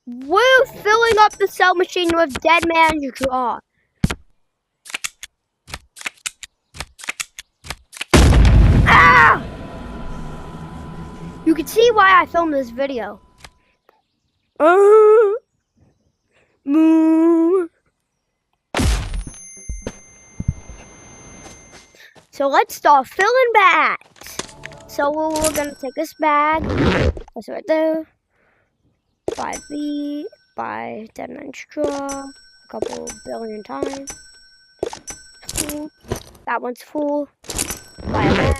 We're filling up the cell machine with Dead Man's Jaw. Ah! You can see why I filmed this video. So let's start filling bags. So we're gonna take this bag. That's right there. Buy Dead Man's Jaw a couple billion times. Full. That one's full. Buy a bag.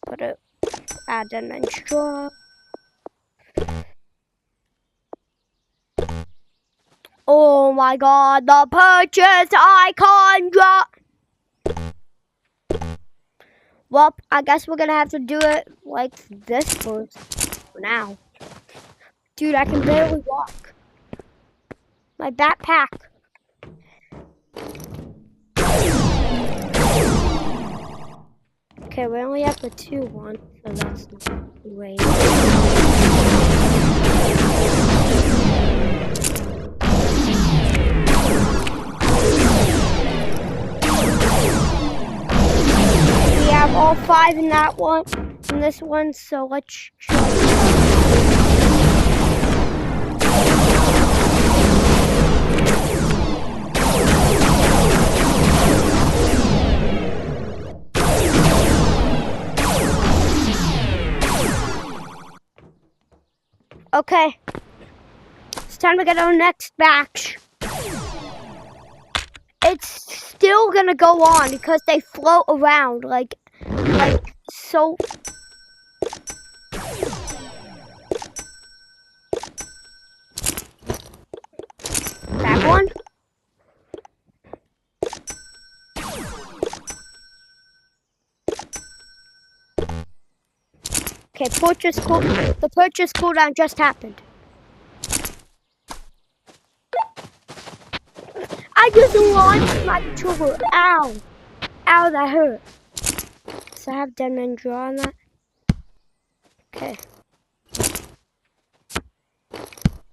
Put it. Add Dead Man's Jaw. Oh my god, the purchase icon drop. Well, I guess we're gonna have to do it like this for now. Dude, I can barely walk. My backpack. Okay, we only have the 2-1, so that's not great. We have all 5 in that one, in this one, so let's try. Okay, it's time to get our next batch. It's still gonna go on because they float around like so. That one. Okay, the purchase cooldown just happened. I just launched my controller. Ow. Ow, that hurt. So I have Dead Man's Jaw on that. Okay.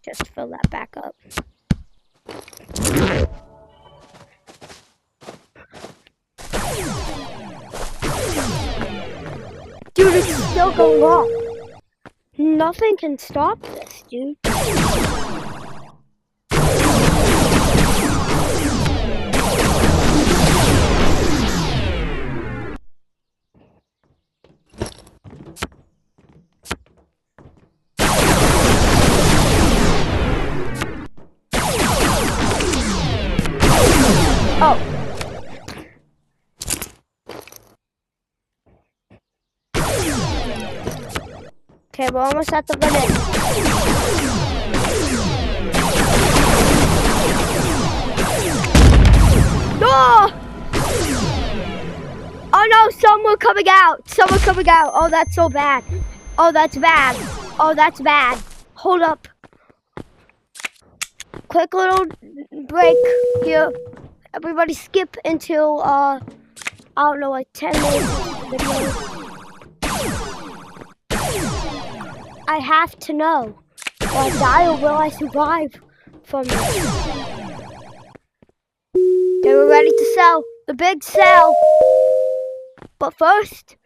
Just fill that back up. Dude, it's still going on. Nothing can stop this, dude. Oh. Okay, we're almost at the limit. No! Oh no, some were coming out. Some were coming out. Oh, that's so bad. Oh, that's bad. Oh, that's bad. Hold up. Quick little break here. Everybody skip until, I don't know, like 10 minutes video. I have to know. Will I die or will I survive from this? Okay, we're ready to sell. The big sell. But first,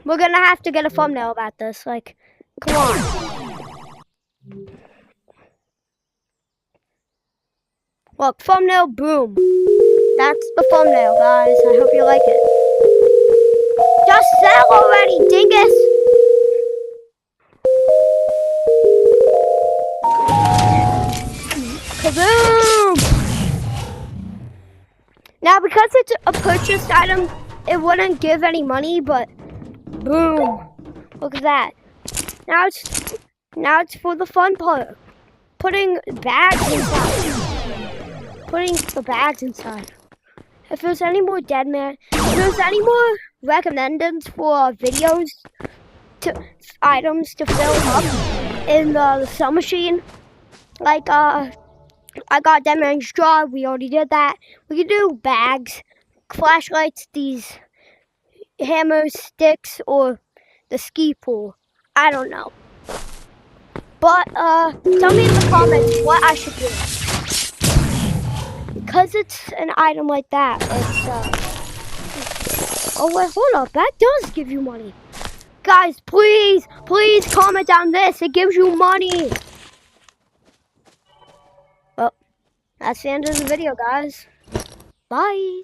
we're gonna have to get a thumbnail about this. Like, come on. Look, thumbnail, boom. That's the thumbnail, guys. I hope you like it. Just sell already, dingus! Kaboom! Now, because it's a purchased item, it wouldn't give any money, but boom. Look at that. Now it's for the fun part. Putting bags inside. Putting the bags inside. If there's any more if there's any more recommendeds for videos items to fill up in the cell machine, like I got Dead Man's Jaw, we already did that. We can do bags, flashlights, these hammers, sticks, or the ski pole. I don't know. But tell me in the comments what I should do. Because it's an item like that, it's oh wait, hold up, that does give you money. Guys, please comment down this. It gives you money. Well, that's the end of the video, guys. Bye.